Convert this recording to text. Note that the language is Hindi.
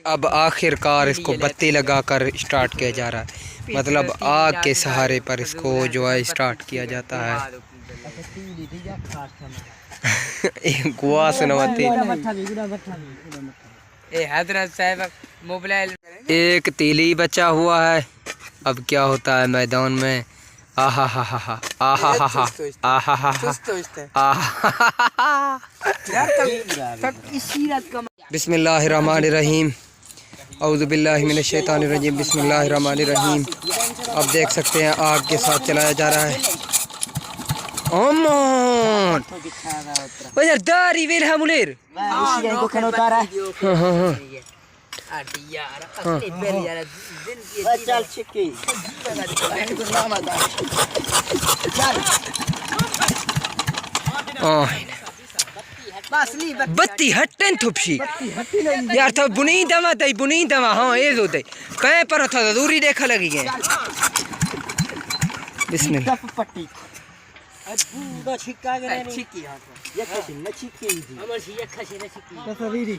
अब आखिरकार इसको बत्ती लगाकर स्टार्ट किया जा रहा है, मतलब आग के सहारे पर इसको जो है स्टार्ट किया जाता है। गुआ सुनवाती एक तीली बचा हुआ है। अब क्या होता है मैदान में। आहा हा हा हा आहा हा हा आहा हा हा। बिस्मिल्लाहिर्रहमानिर्रहीम औज़ु बिल्लाहि मिनश शैतानिर रजीम बिस्मिल्लाहिर्रहमानिर्रहीम। अब देख सकते हैं आग के साथ चलाया जा रहा है। ओमन ओ यार दारी वेल हमलेर इसी को खन उतारा है। हां हां हां चल चिक्की बत्ती हटन थुपशी यार तो बुनी दवा दई बुनी दवा। हाँ ये जो दई कहीं पर था दूरी देखा लगी गए। बिस्मिल्लाह पट्टी पूरा छिक्का गया नहीं छिक्की हां ये खसी न छिक्की थी हमर छी एक खसी न छिक्की तसवीरी है।